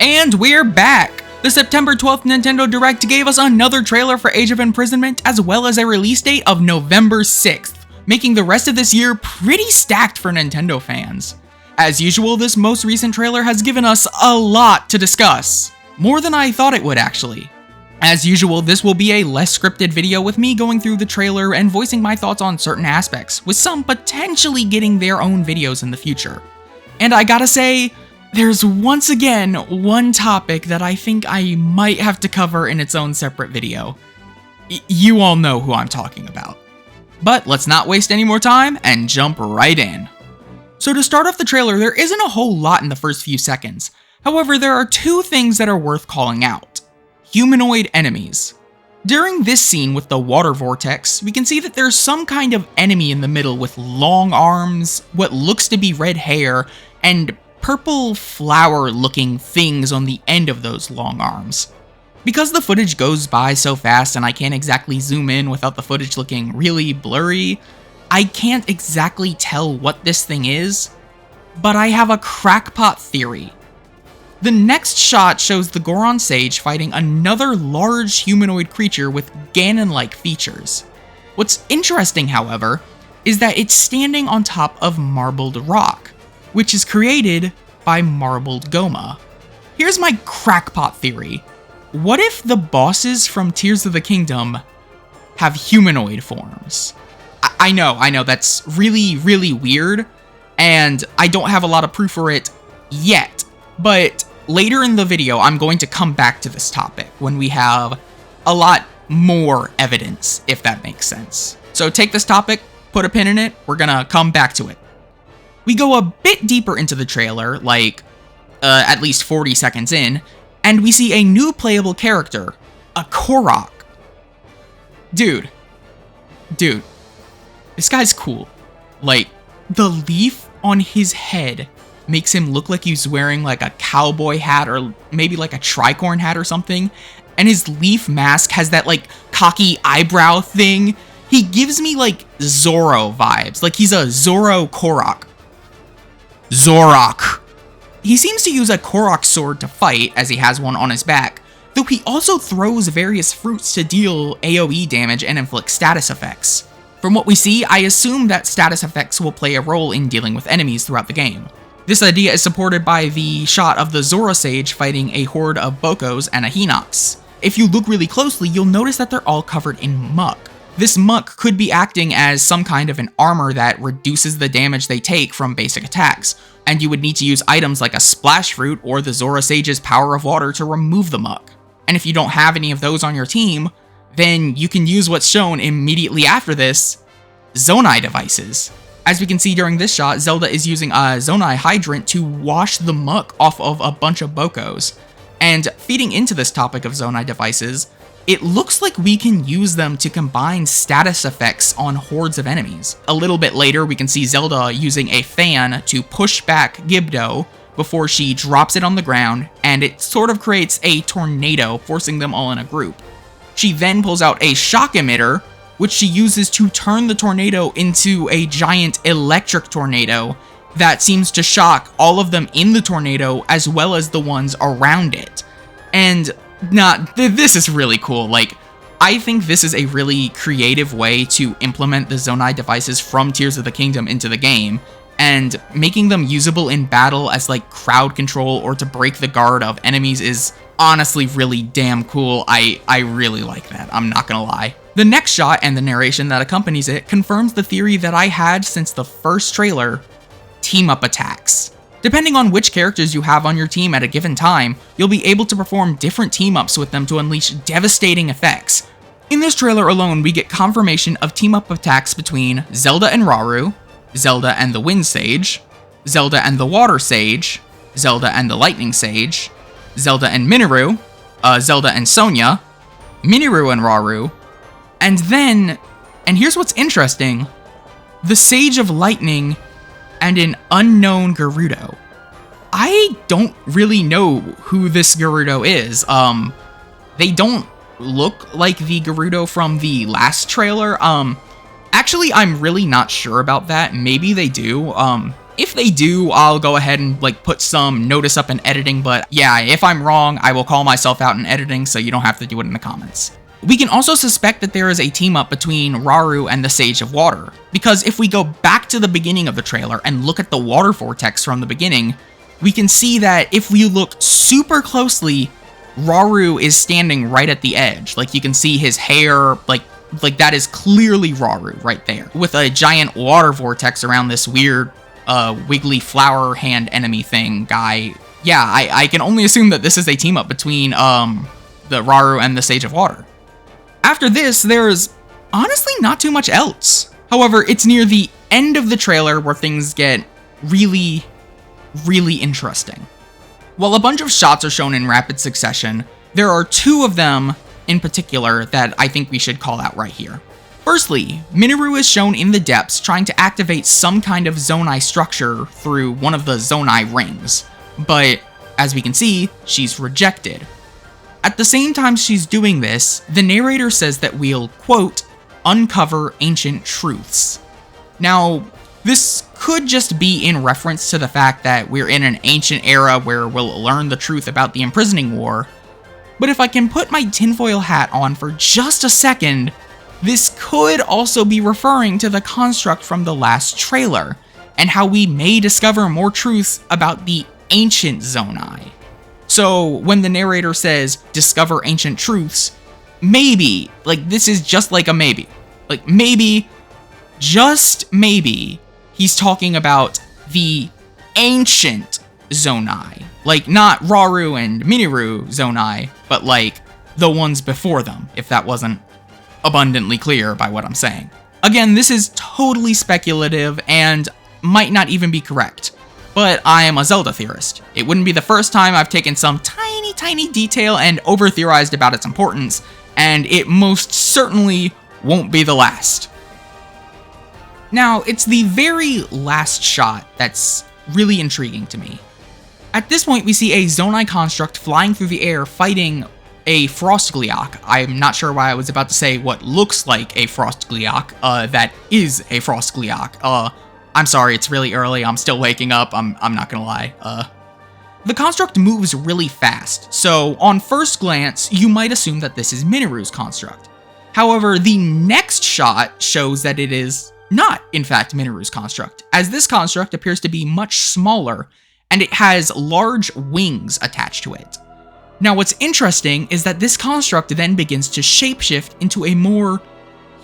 And we're back! The September 12th Nintendo Direct gave us another trailer for Age of Imprisonment, as well as a release date of November 6th, making the rest of this year pretty stacked for Nintendo fans. As usual, this most recent trailer has given us a lot to discuss. More than I thought it would, actually. As usual, this will be a less scripted video with me going through the trailer and voicing my thoughts on certain aspects, with some potentially getting their own videos in the future. And I gotta say, there's once again one topic that I think I might have to cover in its own separate video. You all know who I'm talking about. But let's not waste any more time and jump right in. So to start off the trailer, there isn't a whole lot in the first few seconds. However, there are two things that are worth calling out. Humanoid enemies. During this scene with the water vortex, we can see that there's some kind of enemy in the middle with long arms, what looks to be red hair, and purple flower-looking things on the end of those long arms. Because the footage goes by so fast and I can't exactly zoom in without the footage looking really blurry, I can't exactly tell what this thing is, but I have a crackpot theory. The next shot shows the Goron Sage fighting another large humanoid creature with Ganon-like features. What's interesting, however, is that it's standing on top of marbled rock, which is created by marbled Goma. Here's my crackpot theory. What if the bosses from Tears of the Kingdom have humanoid forms? I know, that's really weird, and I don't have a lot of proof for it yet, but later in the video, I'm going to come back to this topic when we have a lot more evidence, if that makes sense. So take this topic, put a pin in it, we're gonna come back to it. We go a bit deeper into the trailer, like, at least 40 seconds in, and we see a new playable character, a Korok. Dude, this guy's cool. Like, the leaf on his head makes him look like he's wearing like a cowboy hat or maybe like a tricorn hat or something, and his leaf mask has that like cocky eyebrow thing. He gives me like Zoro vibes, like he's a Zoro Korok. Zorok. He seems to use a Korok sword to fight, as he has one on his back, though he also throws various fruits to deal AoE damage and inflict status effects. From what we see, I assume that status effects will play a role in dealing with enemies throughout the game. This idea is supported by the shot of the Zoro Sage fighting a horde of Bokos and a Hinox. If you look really closely, you'll notice that they're all covered in muck. This muck could be acting as some kind of an armor that reduces the damage they take from basic attacks, and you would need to use items like a splash fruit or the Zoro Sage's power of water to remove the muck. And if you don't have any of those on your team, then you can use what's shown immediately after this, Zonai devices. As we can see during this shot, Zelda is using a Zonai hydrant to wash the muck off of a bunch of Bokos. And feeding into this topic of Zonai devices, it looks like we can use them to combine status effects on hordes of enemies. A little bit later, we can see Zelda using a fan to push back Gibdo before she drops it on the ground, and it sort of creates a tornado, forcing them all in a group. She then pulls out a shock emitter, which she uses to turn the tornado into a giant electric tornado that seems to shock all of them in the tornado as well as the ones around it. And this is really cool. Like, I think this is a really creative way to implement the Zonai devices from Tears of the Kingdom into the game, and making them usable in battle as like crowd control or to break the guard of enemies is honestly really damn cool. I really like that, I'm not gonna lie. The next shot and the narration that accompanies it confirms the theory that I had since the first trailer: team-up attacks. Depending on which characters you have on your team at a given time, you'll be able to perform different team-ups with them to unleash devastating effects. In this trailer alone, we get confirmation of team-up attacks between Zelda and Rauru, Zelda and the Wind Sage, Zelda and the Water Sage, Zelda and the Lightning Sage, Zelda and Minoru, Zelda and Sonia, Minoru and Rauru, and then, and here's what's interesting, the Sage of Lightning and an unknown Gerudo. I don't really know who this Gerudo is. They don't look like the Gerudo from the last trailer. Actually, I'm really not sure about that. Maybe they do. If they do, I'll go ahead and like put some notice up in editing, but yeah, if I'm wrong, I will call myself out in editing, so you don't have to do it in the comments. We can also suspect that there is a team up between Rauru and the Sage of Water, because if we go back to the beginning of the trailer and look at the water vortex from the beginning, we can see that if we look super closely, Rauru is standing right at the edge. Like, you can see his hair, like that is clearly Rauru right there, with a giant water vortex around this weird wiggly flower hand enemy thing guy. Yeah, I can only assume that this is a team up between the Rauru and the Sage of Water. After this, there's honestly not too much else. However, it's near the end of the trailer where things get really interesting. While a bunch of shots are shown in rapid succession, there are two of them in particular that I think we should call out right here. Firstly, Minoru is shown in the depths trying to activate some kind of Zonai structure through one of the Zonai rings, but as we can see, she's rejected. At the same time she's doing this, the narrator says that we'll, quote, uncover ancient truths. Now, this could just be in reference to the fact that we're in an ancient era where we'll learn the truth about the Imprisoning War, but if I can put my tinfoil hat on for just a second, this could also be referring to the construct from the last trailer, and how we may discover more truths about the ancient Zonai. So when the narrator says, discover ancient truths, maybe, like this is just like a maybe. Like maybe, just maybe, he's talking about the ancient Zonai. Like not Rauru and Minoru Zonai, but like the ones before them, if that wasn't abundantly clear by what I'm saying. Again, this is totally speculative and might not even be correct, but I am a Zelda theorist. It wouldn't be the first time I've taken some tiny detail and over-theorized about its importance, and it most certainly won't be the last. Now, it's the very last shot that's really intriguing to me. At this point, we see a Zonai construct flying through the air fighting a Frostgliok. I'm not sure why I was about to say what looks like a Frostgliok. That is a Frostgliok. I'm sorry, it's really early, I'm still waking up, I'm not gonna lie. The construct moves really fast, so on first glance, you might assume that this is Minoru's construct. However, the next shot shows that it is not, in fact, Minoru's construct, as this construct appears to be much smaller, and it has large wings attached to it. Now, what's interesting is that this construct then begins to shapeshift into a more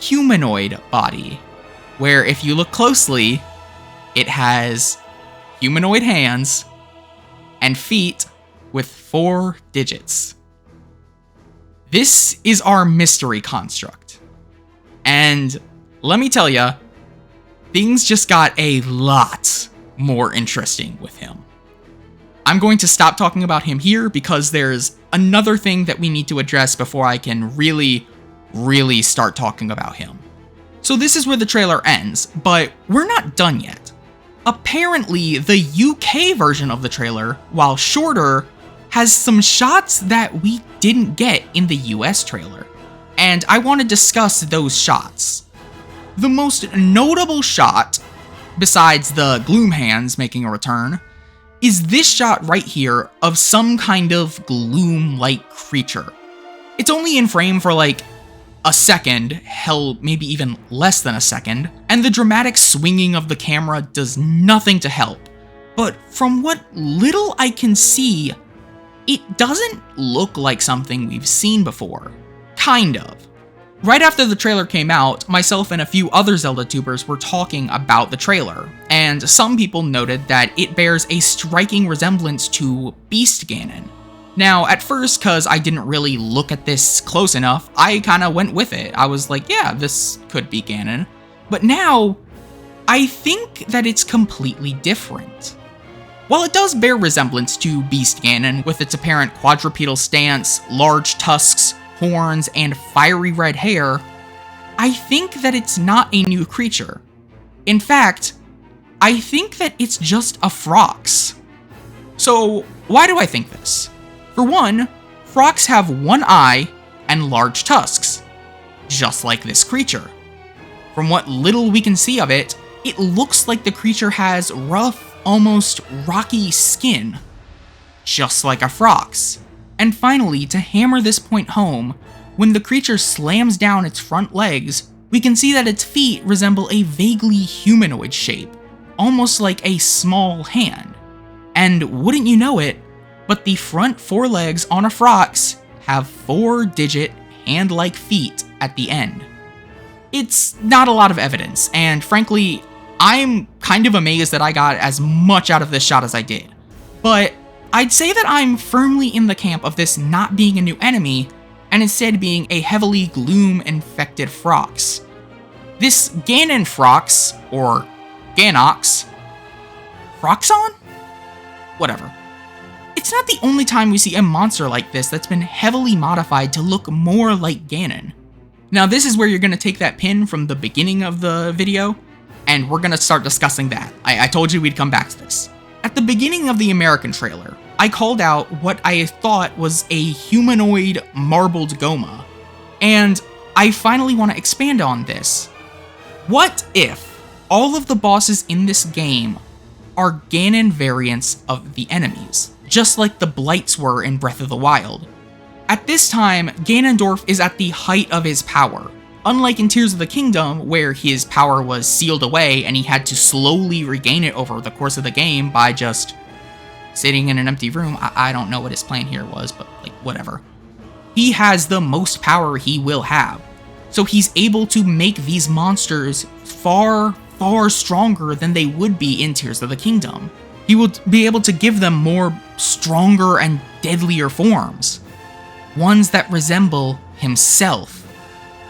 humanoid body, where if you look closely, it has humanoid hands and feet with 4 digits. This is our mystery construct. And let me tell ya, things just got a lot more interesting with him. I'm going to stop talking about him here because there's another thing that we need to address before I can really start talking about him. So this is where the trailer ends, but we're not done yet. Apparently, the UK version of the trailer, while shorter, has some shots that we didn't get in the US trailer, and I want to discuss those shots. The most notable shot, besides the gloom hands making a return, is this shot right here of some kind of gloom-like creature. It's only in frame for like a second, hell, maybe even less than a second, and the dramatic swinging of the camera does nothing to help. But from what little I can see, it doesn't look like something we've seen before. Kind of. Right after the trailer came out, myself and a few other Zelda tubers were talking about the trailer, and some people noted that it bears a striking resemblance to Beast Ganon. Now, at first, cause I didn't really look at this close enough, I kinda went with it. I was like, yeah, this could be Ganon. But now, I think that it's completely different. While it does bear resemblance to Beast Ganon, with its apparent quadrupedal stance, large tusks, horns, and fiery red hair, I think that it's not a new creature. In fact, I think that it's just a Phrox. So, why do I think this? For one, Phrox have one eye and large tusks, just like this creature. From what little we can see of it, It looks like the creature has rough, almost rocky skin, just like a Phrox. And finally, to hammer this point home, when the creature slams down its front legs, we can see that its feet resemble a vaguely humanoid shape, almost like a small hand. And wouldn't you know it, but the front forelegs on a Phrox have 4-digit hand-like feet at the end. It's not a lot of evidence, and frankly, I'm kind of amazed that I got as much out of this shot as I did. But I'd say that I'm firmly in the camp of this not being a new enemy, and instead being a heavily gloom-infected Phrox. This Ganon Phrox, or Ganox, Phroxon? Whatever. It's not the only time we see a monster like this that's been heavily modified to look more like Ganon. Now this is where you're going to take that pin from the beginning of the video, and we're going to start discussing that. I told you we'd come back to this. At the beginning of the American trailer, I called out what I thought was a humanoid marbled Goma, and I finally want to expand on this. What if all of the bosses in this game are Ganon variants of the enemies, just like the Blights were in Breath of the Wild? At this time, Ganondorf is at the height of his power, unlike in Tears of the Kingdom, where his power was sealed away and he had to slowly regain it over the course of the game by just sitting in an empty room. I don't know what his plan here was, but like, whatever. He has the most power he will have, so he's able to make these monsters far, far stronger than they would be in Tears of the Kingdom. He will be able to give them more stronger and deadlier forms, ones that resemble himself.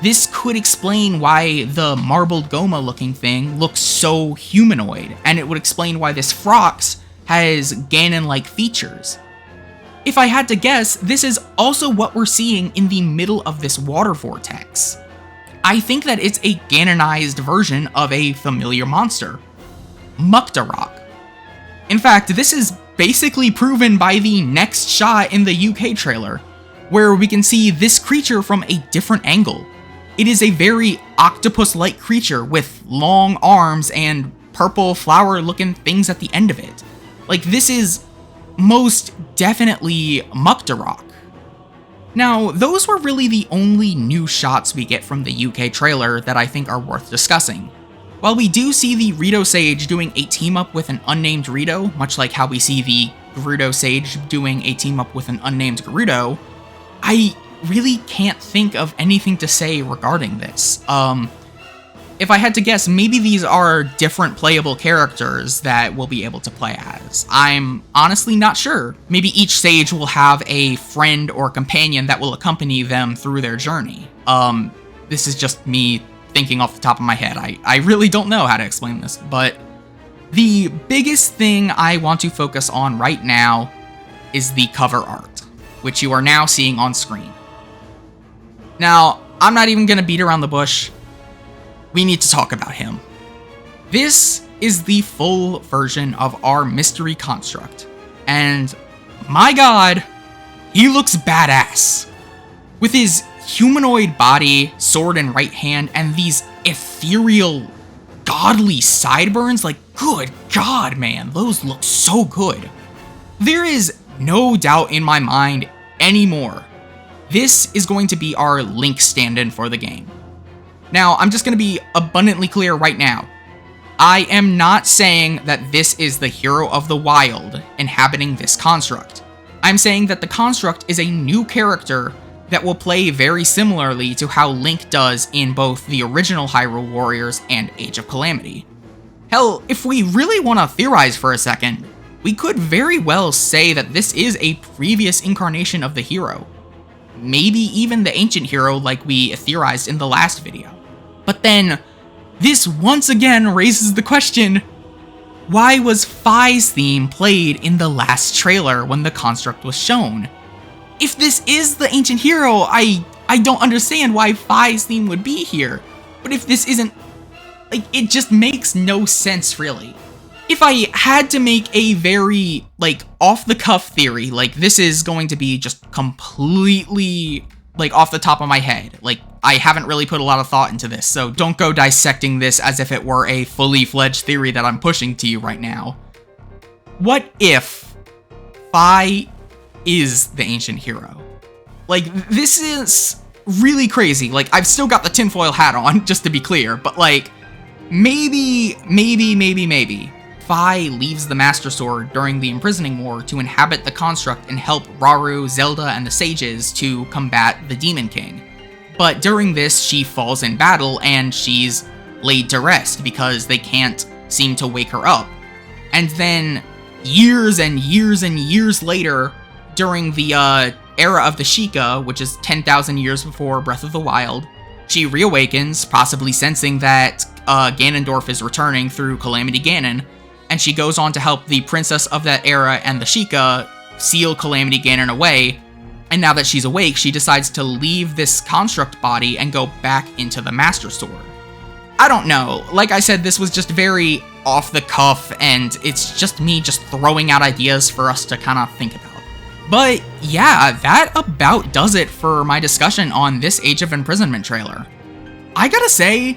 This could explain why the marbled Goma looking thing looks so humanoid, and it would explain why this Phrox has Ganon-like features. If I had to guess, this is also what we're seeing in the middle of this water vortex. I think that it's a Ganonized version of a familiar monster, Muktarok. In fact, this is basically proven by the next shot in the UK trailer, where we can see this creature from a different angle. It is a very octopus-like creature with long arms and purple flower-looking things at the end of it. Like, this is most definitely Muktarok. Now, those were really the only new shots we get from the UK trailer that I think are worth discussing. While we do see the Rito Sage doing a team-up with an unnamed Rito, much like how we see the Gerudo Sage doing a team-up with an unnamed Gerudo, I really can't think of anything to say regarding this. If I had to guess, maybe these are different playable characters that we'll be able to play as. I'm honestly not sure. Maybe each sage will have a friend or companion that will accompany them through their journey. This is just me thinking off the top of my head. I really don't know how to explain this, but the biggest thing I want to focus on right now is the cover art, which you are now seeing on screen. Now, I'm not even gonna beat around the bush. We need to talk about him. This is the full version of our mystery construct, and my god, he looks badass. With his humanoid body, sword in right hand, and these ethereal, godly sideburns, like, good god, man, those look so good. There is no doubt in my mind anymore. This is going to be our Link stand-in for the game. Now, I'm just going to be abundantly clear right now. I am not saying that this is the hero of the wild inhabiting this construct. I'm saying that the construct is a new character that will play very similarly to how Link does in both the original Hyrule Warriors and Age of Calamity. Hell, if we really want to theorize for a second, we could very well say that this is a previous incarnation of the hero. Maybe even the ancient hero like we theorized in the last video. But then, this once again raises the question, why was Fi's theme played in the last trailer when the construct was shown? If this is the ancient hero, I don't understand why Fi's theme would be here. But if this isn't, like, it just makes no sense, really. If I had to make a very, like, off-the-cuff theory, like, this is going to be just completely like off the top of my head. Like, I haven't really put a lot of thought into this, so don't go dissecting this as if it were a fully fledged theory that I'm pushing to you right now. What if Fi is the ancient hero? Like, this is really crazy. Like, I've still got the tinfoil hat on, just to be clear, but like, maybe Fi leaves the Master Sword during the Imprisoning War to inhabit the construct and help Rauru, Zelda, and the sages to combat the Demon King. But during this, she falls in battle and she's laid to rest because they can't seem to wake her up. And then years and years and years later, during the era of the Sheikah, which is 10,000 years before Breath of the Wild, she reawakens, possibly sensing that Ganondorf is returning through Calamity Ganon, and she goes on to help the princess of that era and the Sheikah seal Calamity Ganon away. And now that she's awake, she decides to leave this construct body and go back into the Master Sword. I don't know. Like I said, this was just very off the cuff, and it's just me just throwing out ideas for us to kind of think about. But yeah, that about does it for my discussion on this Age of Imprisonment trailer. I gotta say,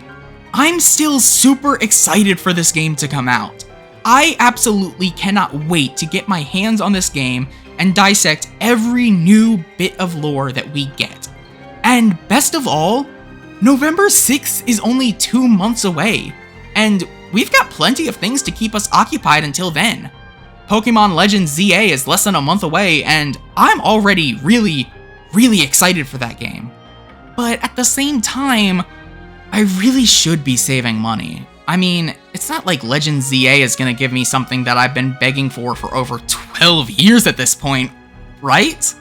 I'm still super excited for this game to come out. I absolutely cannot wait to get my hands on this game and dissect every new bit of lore that we get. And best of all, November 6th is only 2 months away, and we've got plenty of things to keep us occupied until then. Pokemon Legends ZA is less than a month away, and I'm already really excited for that game. But at the same time, I really should be saving money. I mean, it's not like Legends ZA is gonna give me something that I've been begging for over 12 years at this point, right?